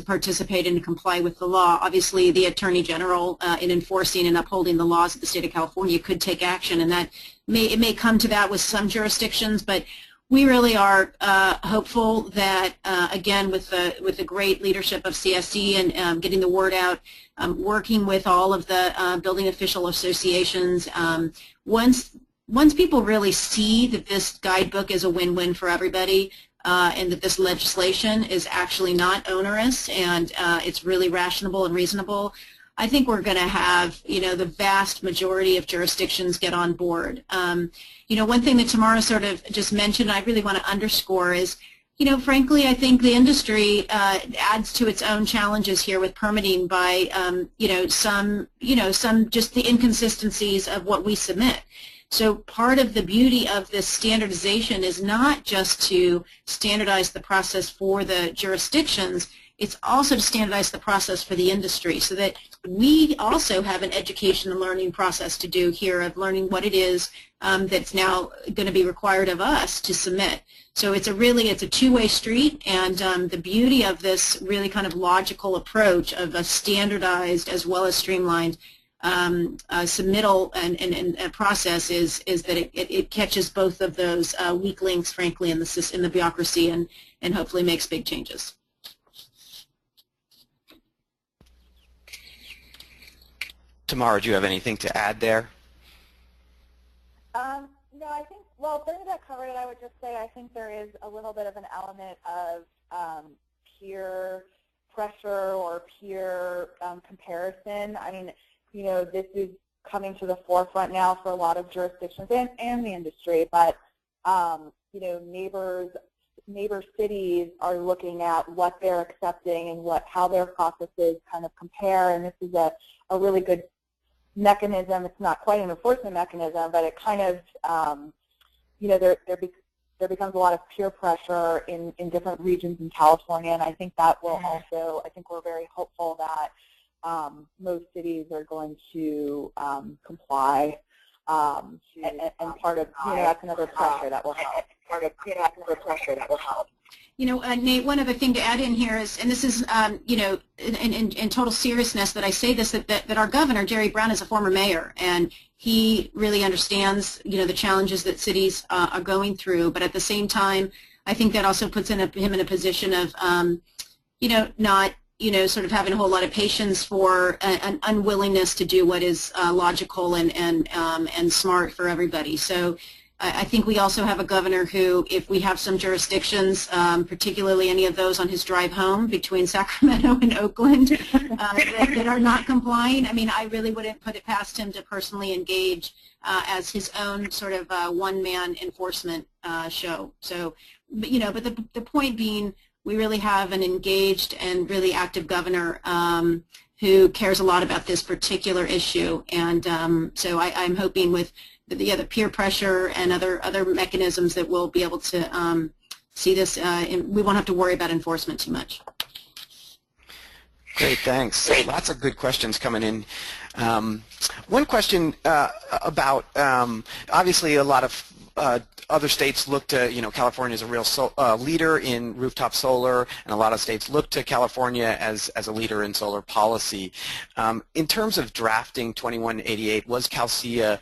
participate and comply with the law. Obviously, the Attorney General in enforcing and upholding the laws of the state of California could take action, and it may come to that with some jurisdictions, but we really are hopeful that, again, with the great leadership of CSE and getting the word out, working with all of the building official associations, once people really see that this guidebook is a win-win for everybody, and that this legislation is actually not onerous and it's really rational and reasonable, I think we're going to have, the vast majority of jurisdictions get on board. One thing that Tamara sort of just mentioned, I really want to underscore is, frankly, I think the industry adds to its own challenges here with permitting by, some just the inconsistencies of what we submit. So part of the beauty of this standardization is not just to standardize the process for the jurisdictions, it's also to standardize the process for the industry so that we also have an education and learning process to do here of learning what it is that's now going to be required of us to submit. So it's a two-way street, and the beauty of this really kind of logical approach of a standardized as well as streamlined submittal and process is that it catches both of those weak links, frankly, in the bureaucracy, and hopefully makes big changes. Tamara, do you have anything to add there? No, I think, well, Bernadette covered it. I would just say I think there is a little bit of an element of peer pressure or peer comparison. I mean, this is coming to the forefront now for a lot of jurisdictions and the industry, but, neighbors neighbor cities are looking at what they're accepting and how their processes kind of compare, and this is a really good mechanism. It's not quite an enforcement mechanism, but it kind of, you know, there becomes a lot of peer pressure in different regions in California, and I think that will also, I think we're very hopeful that most cities are going to comply, and part of, you know, that's another pressure that will help. You know, Nate, one other thing to add in here is, and this is, you know, in total seriousness that I say this, that our governor, Jerry Brown, is a former mayor, and he really understands, you know, the challenges that cities are going through. But at the same time, I think that also puts him in a position of, you know, not, you know, sort of having a whole lot of patience for an unwillingness to do what is logical and smart for everybody. So I think we also have a governor who, if we have some jurisdictions, particularly any of those on his drive home between Sacramento and Oakland, that are not complying, I mean, I really wouldn't put it past him to personally engage as his own sort of one-man enforcement show. So, but, you know, but the point being, we really have an engaged and really active governor who cares a lot about this particular issue, and so I'm hoping with the other peer pressure and other mechanisms that we'll be able to see this, we won't have to worry about enforcement too much. Great, thanks. Lots of good questions coming in. One question about, obviously a lot of other states look to, you know, California is a real leader in rooftop solar, and a lot of states look to California as a leader in solar policy. In terms of drafting 2188, was CALSEIA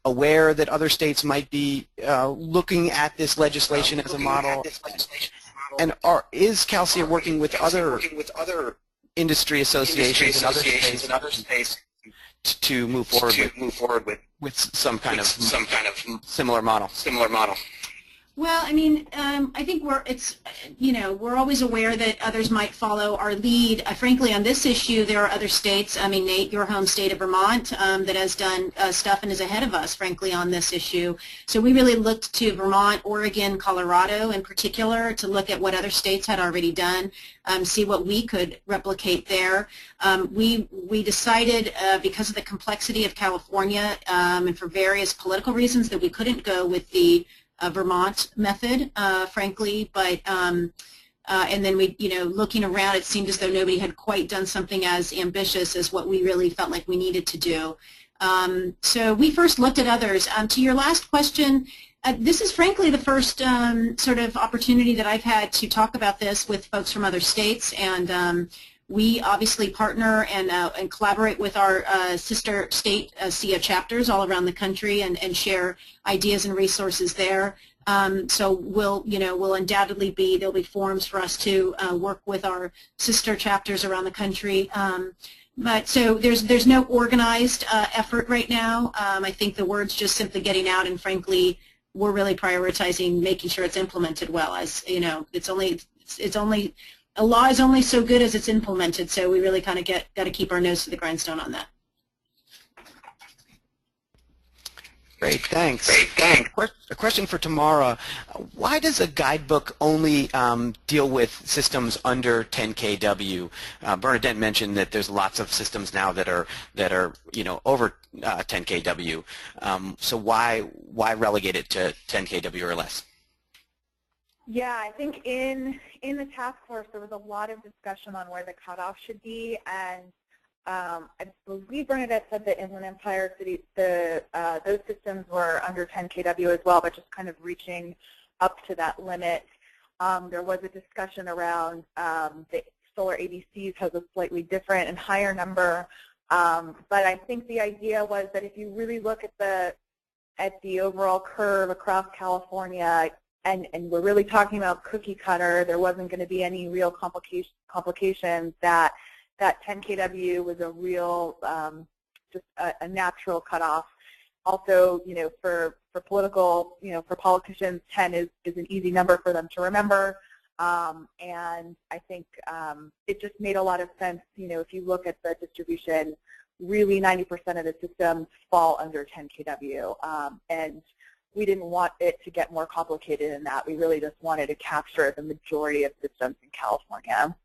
aware that other states might be looking at this legislation as a model? And is CALSEIA working with other industry associations in other states to move forward with some kind of similar model? Well, I mean, I think we're always aware that others might follow our lead. Frankly, on this issue, there are other states. I mean, Nate, your home state of Vermont, that has done stuff and is ahead of us, frankly, on this issue. So we really looked to Vermont, Oregon, Colorado in particular to look at what other states had already done, see what we could replicate there. We decided, because of the complexity of California and for various political reasons, that we couldn't go with the Vermont method, frankly, but and then we, you know, looking around, it seemed as though nobody had quite done something as ambitious as what we really felt like we needed to do. So we first looked at others. To your last question, this is frankly the first sort of opportunity that I've had to talk about this with folks from other states, and we obviously partner and collaborate with our sister state CEA chapters all around the country and share ideas and resources there. So we'll undoubtedly there'll be forums for us to work with our sister chapters around the country. But so there's no organized effort right now. I think the word's just simply getting out, and frankly, we're really prioritizing making sure it's implemented well. As you know, a law is only so good as it's implemented, so we really kind of got to keep our nose to the grindstone on that. Great, thanks. A question for Tamara. Why does a guidebook only deal with systems under 10 kW? Bernadette mentioned that there's lots of systems now that are you know, over 10 kW. So why relegate it to 10 kW or less? Yeah, I think in the task force there was a lot of discussion on where the cutoff should be, and I believe Bernadette said that Inland Empire City, those systems were under 10 kW as well, but just kind of reaching up to that limit. There was a discussion around the solar ABCs has a slightly different and higher number, but I think the idea was that if you really look at the overall curve across California, and we're really talking about cookie cutter, there wasn't going to be any real complications, that 10 kW was a real, just a natural cutoff. Also, you know, for political, you know, for politicians, 10 is an easy number for them to remember, and I think it just made a lot of sense. You know, if you look at the distribution, really 90% of the systems fall under 10 kW, and we didn't want it to get more complicated than that. We really just wanted to capture the majority of systems in California.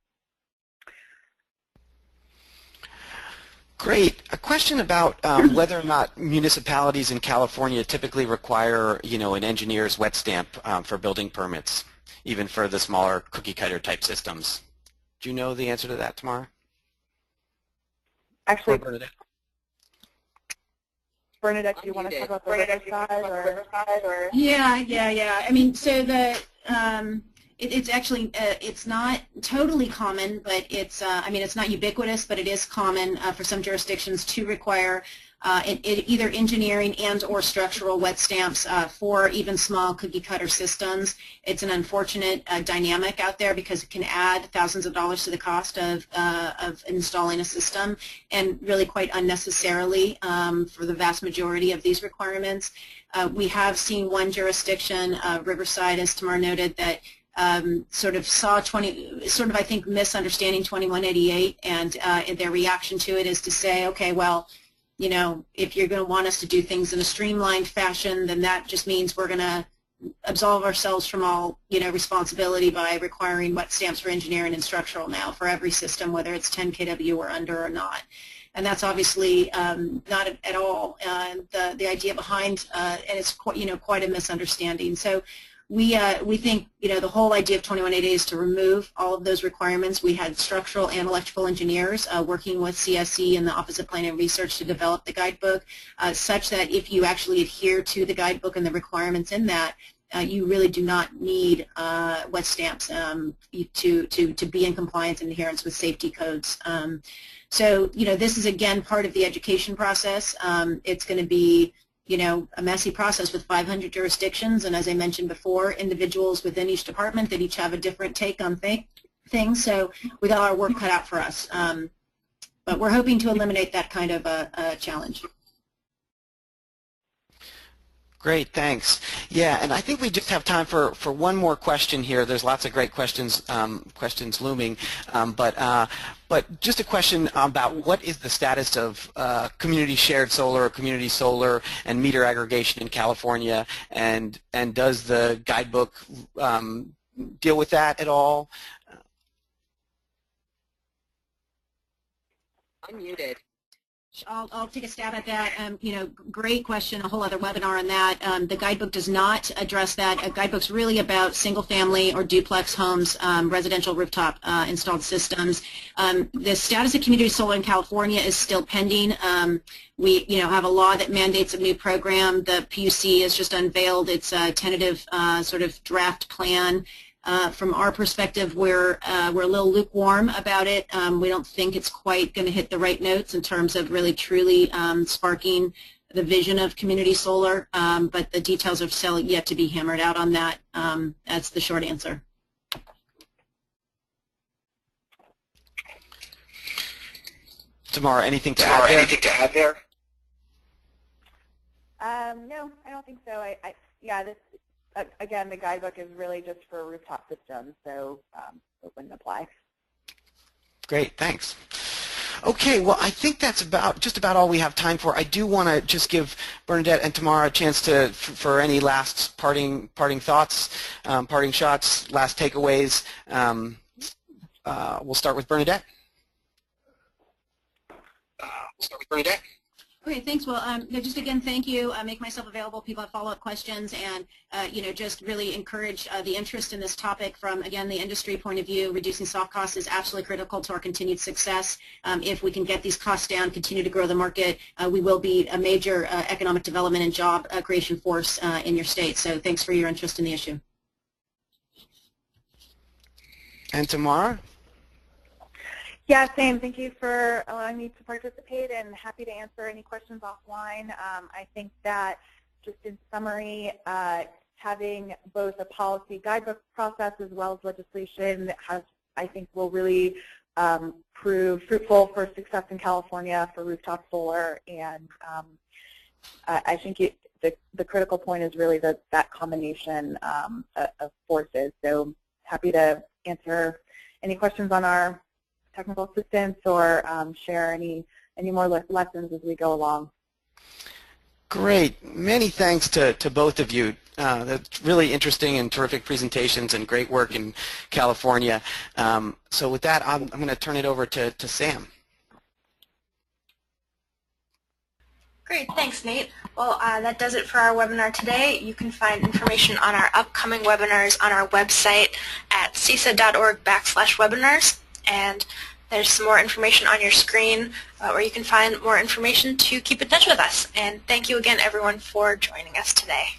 Great. A question about whether or not municipalities in California typically require, an engineer's wet stamp for building permits, even for the smaller cookie cutter type systems. Do you know the answer to that, Tamara? Actually, Bernadette, do you want to talk about the Riverside or? Yeah. I mean, so it's actually it's not totally common, but it's I mean, it's not ubiquitous, but it is common for some jurisdictions to require either engineering and or structural wet stamps for even small cookie cutter systems. It's an unfortunate dynamic out there because it can add thousands of dollars to the cost of installing a system, and really quite unnecessarily for the vast majority of these requirements. We have seen one jurisdiction, Riverside, as Tamara noted, that sort of I think misunderstanding 2188, and their reaction to it is to say, okay, well, if you're going to want us to do things in a streamlined fashion, then that just means we're going to absolve ourselves from all, responsibility by requiring wet stamps for engineering and structural now for every system, whether it's 10 kW or under or not. And that's obviously not at all the idea behind, and it's quite a misunderstanding. So we think, the whole idea of 2188 is to remove all of those requirements. We had structural and electrical engineers working with CSE and the Office of Planning and Research to develop the guidebook, such that if you actually adhere to the guidebook and the requirements in that, you really do not need wet stamps to be in compliance and adherence with safety codes. So, this is, again, part of the education process. It's going to be a messy process with 500 jurisdictions, and as I mentioned before, individuals within each department that each have a different take on things. So we got our work cut out for us. But we're hoping to eliminate that kind of a challenge. Great, thanks. Yeah, and I think we just have time for one more question here. There's lots of great questions looming, but just a question about what is the status of community shared solar, community solar, and meter aggregation in California, and does the guidebook deal with that at all? Unmuted. I'll take a stab at that. Great question, a whole other webinar on that. The guidebook does not address that. A guidebook's really about single-family or duplex homes, residential rooftop installed systems. The status of community solar in California is still pending. We have a law that mandates a new program. The PUC has just unveiled its tentative sort of draft plan. From our perspective, we're a little lukewarm about it. We don't think it's quite going to hit the right notes in terms of really truly sparking the vision of community solar, but the details are still yet to be hammered out on that. That's the short answer. Tamara, anything to add there? No, I don't think so. Again, the guidebook is really just for rooftop systems, so it wouldn't apply. Great, thanks. Okay, well, I think that's just about all we have time for. I do want to just give Bernadette and Tamara a chance for any last parting thoughts, parting shots, last takeaways. We'll start with Bernadette. Okay, thanks. Well, just again, thank you. Make myself available. People have follow-up questions, and just really encourage the interest in this topic from, again, the industry point of view. Reducing soft costs is absolutely critical to our continued success. If we can get these costs down, continue to grow the market, we will be a major economic development and job creation force in your state. So thanks for your interest in the issue. And Tamara? Yeah, same. Thank you for allowing me to participate, and happy to answer any questions offline. I think that, just in summary, having both a policy guidebook process as well as legislation that I think will really prove fruitful for success in California for rooftop solar, and I think the critical point is really that combination of forces. So happy to answer any questions on our technical assistance or share any more lessons as we go along. Great. Many thanks to both of you. That's really interesting and terrific presentations and great work in California. So with that, I'm going to turn it over to Sam. Great, thanks Nate. Well, that does it for our webinar today. You can find information on our upcoming webinars on our website at cesa.org/webinars, and there's some more information on your screen where you can find more information to keep in touch with us. And thank you again everyone for joining us today.